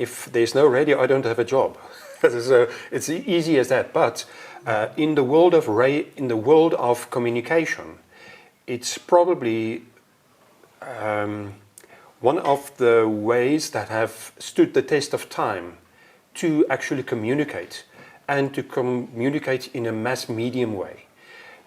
if there's no radio, I don't have a job. So it's easy as that. But in the world of communication, it's probably one of the ways that have stood the test of time to actually communicate, and to communicate in a mass medium way.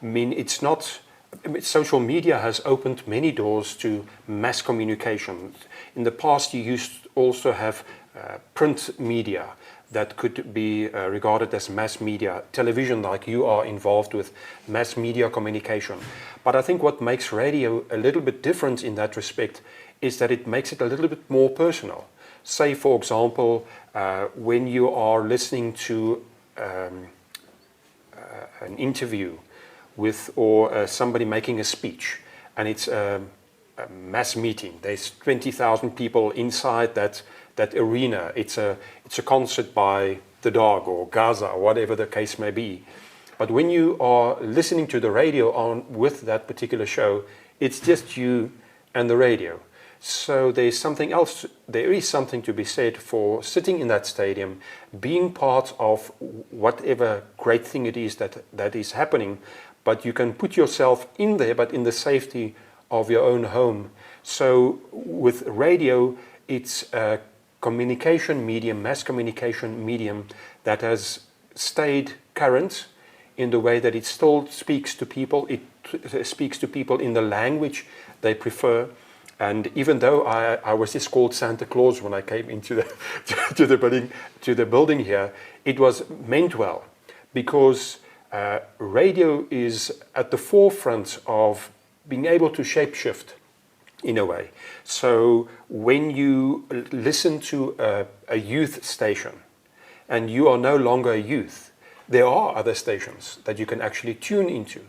I mean, social media has opened many doors to mass communication. In the past, you used to also have print media that could be regarded as mass media. Television, like you are involved with mass media communication. But I think what makes radio a little bit different in that respect is that it makes it a little bit more personal. Say, for example, when you are listening to an interview with, or somebody making a speech, and it's a mass meeting. There's 20,000 people inside that arena. It's a concert by The Dog or Gaza or whatever the case may be. But when you are listening to the radio on with that particular show, it's just you and the radio. So there is something to be said for sitting in that stadium, being part of whatever great thing it is that is happening, but you can put yourself in there, but in the safety of your own home. So with radio, it's a communication medium, mass communication medium, that has stayed current in the way that it still speaks to people. It speaks to people in the language they prefer. And even though I was just called Santa Claus when I came into the building here, it was meant well, because radio is at the forefront of being able to shapeshift in a way. So when you listen to a youth station and you are no longer a youth, there are other stations that you can actually tune into.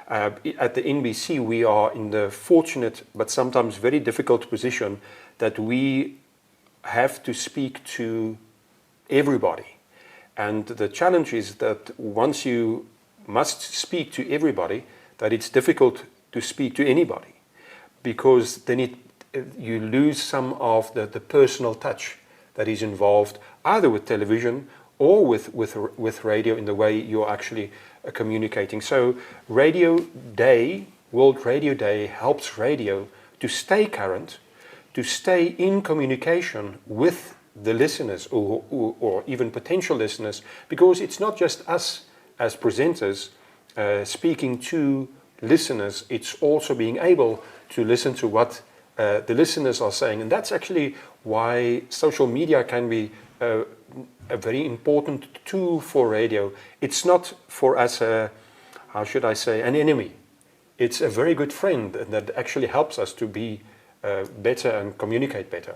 At the NBC, we are in the fortunate but sometimes very difficult position that we have to speak to everybody. And the challenge is that once you must speak to everybody, that it's difficult to speak to anybody, because then you lose some of the personal touch that is involved either with television or with radio in the way you're actually communicating. So Radio Day, World Radio Day, helps radio to stay current, to stay in communication with the listeners or even potential listeners, because it's not just us as presenters speaking to listeners, it's also being able to listen to what the listeners are saying. And that's actually why social media can be a very important tool for radio. It's not for us an enemy. It's a very good friend that actually helps us to be better and communicate better.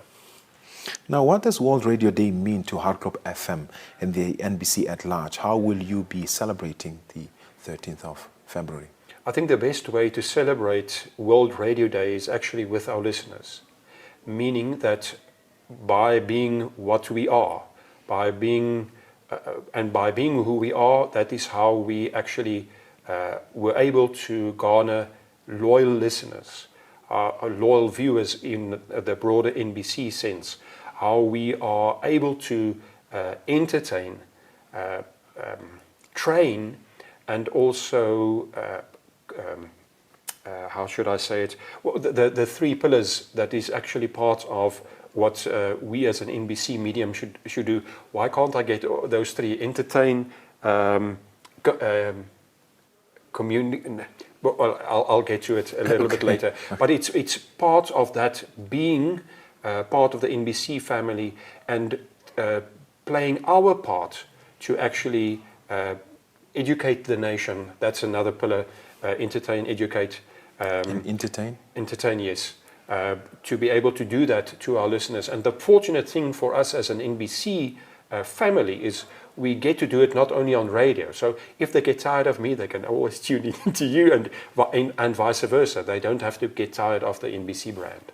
Now, what does World Radio Day mean to Hartklop FM and the NBC at large? How will you be celebrating the 13th of February? I think the best way to celebrate World Radio Day is actually with our listeners, meaning that by being what we are, by being who we are, that is how we actually were able to garner loyal listeners, loyal viewers in the broader NBC sense, how we are able to entertain, train, and also the three pillars that is actually part of what we as an NBC medium should do. Why can't I get those three? Entertain, well, I'll get to it a little bit later. But it's part of that being part of the NBC family and playing our part to actually educate the nation. That's another pillar. Entertain, educate. Entertain? Entertain, yes. To be able to do that to our listeners. And the fortunate thing for us as an NBC family is we get to do it not only on radio. So if they get tired of me, they can always tune in to you, and vice versa. They don't have to get tired of the NBC brand.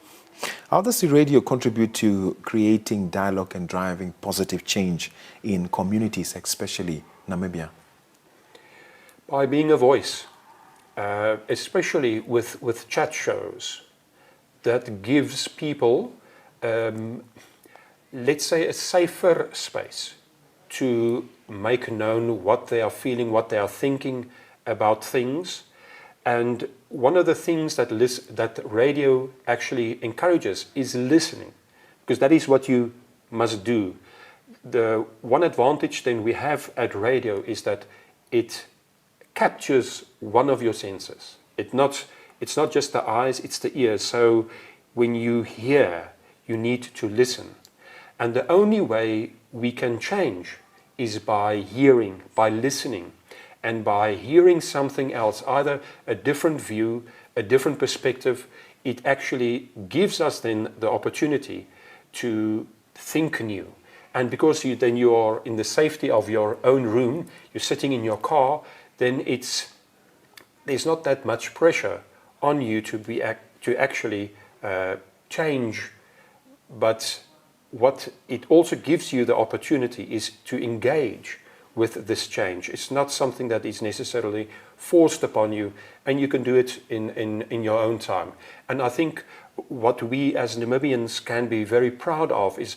How does the radio contribute to creating dialogue and driving positive change in communities, especially Namibia? By being a voice, especially with chat shows, that gives people let's say, a safer space to make known what they are feeling, what they are thinking about things. And one of the things that radio actually encourages is listening, because that is what you must do. The one advantage then we have at radio is that it captures one of your senses. It's not just the eyes, it's the ears. So when you hear, you need to listen. And the only way we can change is by hearing, by listening, and by hearing something else, either a different view, a different perspective. It actually gives us then the opportunity to think new. And because you are in the safety of your own room, you're sitting in your car, then there's not that much pressure on you to actually change. But what it also gives you the opportunity is to engage with this change. It's not something that is necessarily forced upon you, and you can do it in your own time. And I think what we as Namibians can be very proud of is,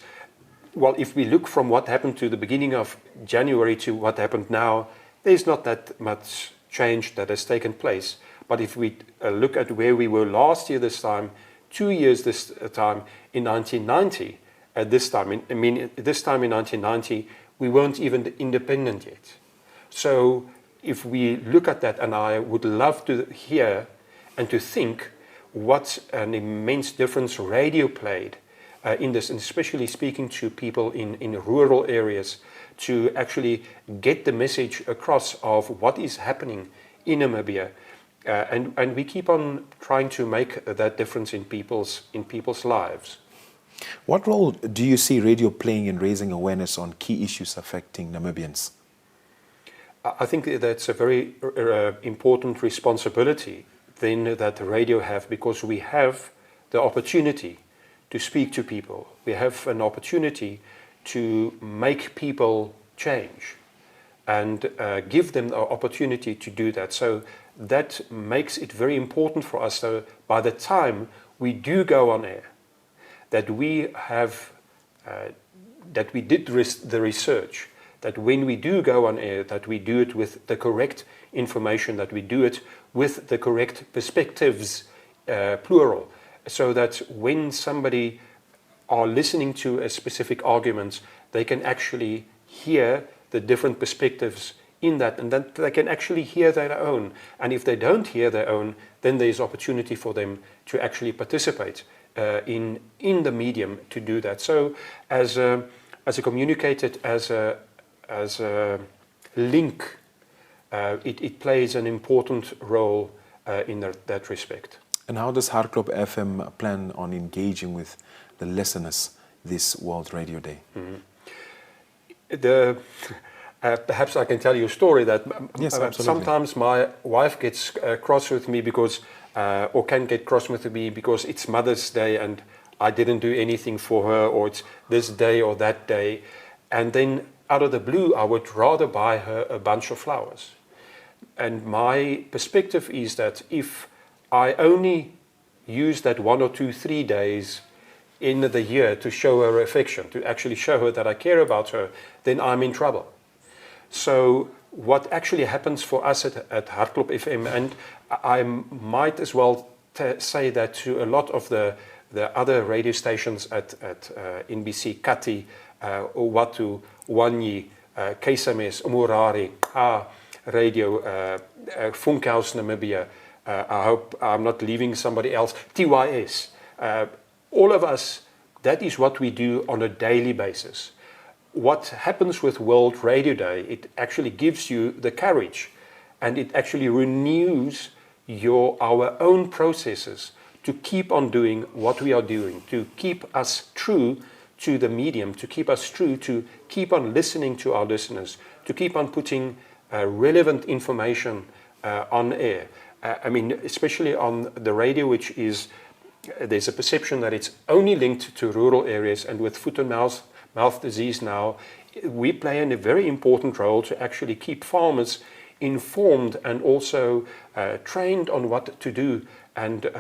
well, if we look from what happened to the beginning of January to what happened now, there's not that much change that has taken place. But if we look at where we were last year this time, 2 years this time, in 1990, at this time, this time in 1990, we weren't even independent yet. So if we look at that, and I would love to hear and to think what an immense difference radio played in this, and especially speaking to people in rural areas, to actually get the message across of what is happening in Namibia. And we keep on trying to make that difference in people's lives. What role do you see radio playing in raising awareness on key issues affecting Namibians? I think that's a very important responsibility then that radio have, because we have the opportunity to speak to people. We have an opportunity to make people change and give them the opportunity to do that. So that makes it very important for us. So by the time we do go on air, that we have, that we did the research, that when we do go on air, that we do it with the correct information, that we do it with the correct perspectives, plural, so that when somebody are listening to a specific argument, they can actually hear the different perspectives in that, and then they can actually hear their own. And if they don't hear their own, then there's opportunity for them to actually participate in the medium to do that. So as a communicator, as a link, it plays an important role in that respect. And how does Hartklop FM plan on engaging with the listeners this World Radio Day? Mm-hmm. Perhaps I can tell you a story that yes, sometimes my wife gets cross with me because, or can get cross with me because it's Mother's Day and I didn't do anything for her, or it's this day or that day. And then out of the blue, I would rather buy her a bunch of flowers. And my perspective is that if I only use that 1 or 2, 3 days in the year to show her affection, to actually show her that I care about her, then I'm in trouble. So what actually happens for us at Hartklop FM, and I might as well say that to a lot of the other radio stations at NBC, Kati, Watu, Wanyi, KSMS, Umurari, Radio, Funkhaus Namibia, I hope I'm not leaving somebody else, TYS. All of us, that is what we do on a daily basis. What happens with World Radio Day, it actually gives you the courage, and it actually renews our own processes to keep on doing what we are doing, to keep us true to the medium, to keep us true to keep on listening to our listeners, to keep on putting relevant information on air. I mean, especially on the radio, which is, there's a perception that it's only linked to rural areas, and with foot and mouth disease now, we play a very important role to actually keep farmers informed and also trained on what to do and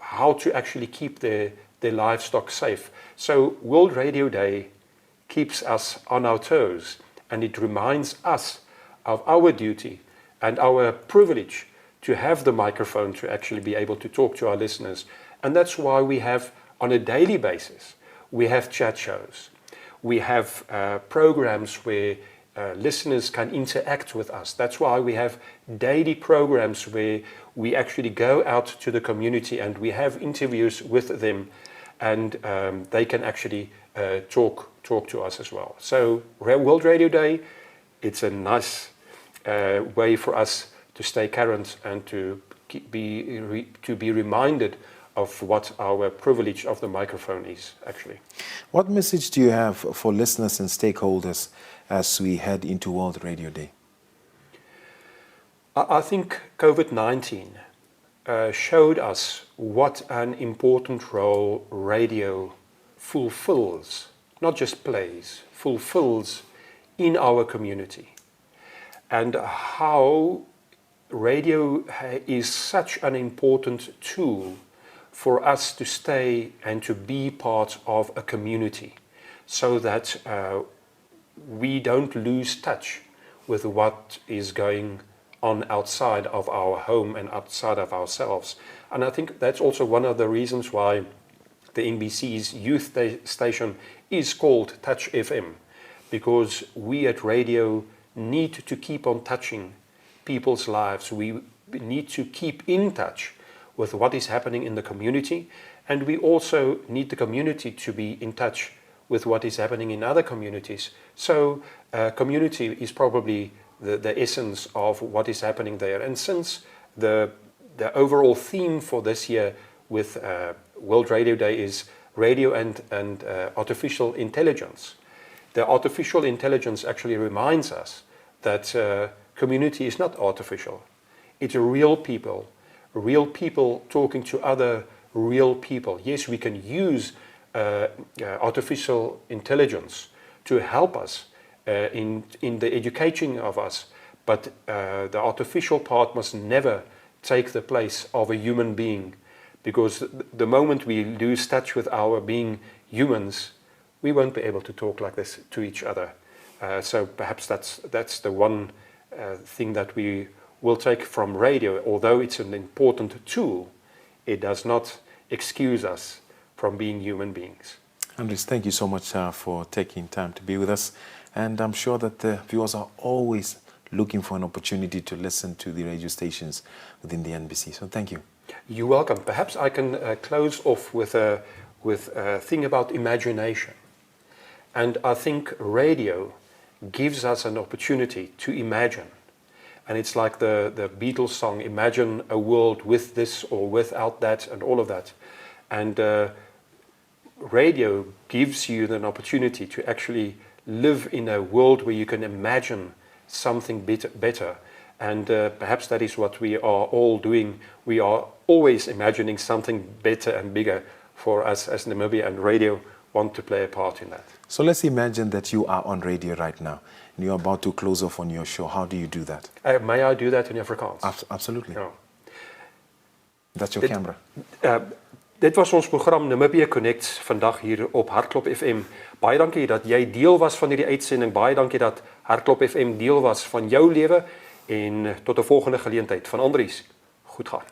how to actually keep their livestock safe. So World Radio Day keeps us on our toes, and it reminds us of our duty and our privilege to have the microphone to actually be able to talk to our listeners. And that's why we have, on a daily basis, we have chat shows. We have programs where listeners can interact with us. That's why we have daily programs where we actually go out to the community and we have interviews with them, and they can actually talk to us as well. So World Radio Day, it's a nice way for us to stay current and to be reminded of what our privilege of the microphone is, actually. What message do you have for listeners and stakeholders as we head into World Radio Day? I think COVID-19 showed us what an important role radio fulfills, not just plays, fulfills in our community. And how radio is such an important tool for us to stay and to be part of a community, so that we don't lose touch with what is going on outside of our home and outside of ourselves. And I think that's also one of the reasons why the NBC's youth station is called Touch FM, because we at radio need to keep on touching people's lives. We need to keep in touch with what is happening in the community, and we also need the community to be in touch with what is happening in other communities. So community is probably the essence of what is happening there. And since the overall theme for this year with World Radio Day is radio and artificial intelligence, the artificial intelligence actually reminds us that community is not artificial. It's real people talking to other real people. Yes, we can use artificial intelligence to help us in the education of us, but the artificial part must never take the place of a human being, because the moment we lose touch with our being humans, we won't be able to talk like this to each other. So perhaps that's the one thing that we will take from radio. Although it's an important tool, it does not excuse us from being human beings. Andries, thank you so much for taking time to be with us. And I'm sure that the viewers are always looking for an opportunity to listen to the radio stations within the NBC. So thank you. You're welcome. Perhaps I can close off with a thing about imagination. And I think radio gives us an opportunity to imagine. And it's like the Beatles song, imagine a world with this or without that and all of that. And radio gives you an opportunity to actually live in a world where you can imagine something better. And perhaps that is what we are all doing. We are always imagining something better and bigger for us as Namibia, and radio want to play a part in that. So let's imagine that you are on radio right now and you're about to close off on your show. How do you do that? May I do that in Afrikaans? Absolutely. Ja. That's your camera. Dit was ons program NAMIBIA CONNECTS vandag hier op Hartklop FM. Baie dankie dat jy deel was van hierdie uitsending. Baie dankie dat Hartklop FM deel was van jou lewe, en tot 'n volgende geleentheid. Van Andries, goed gaan.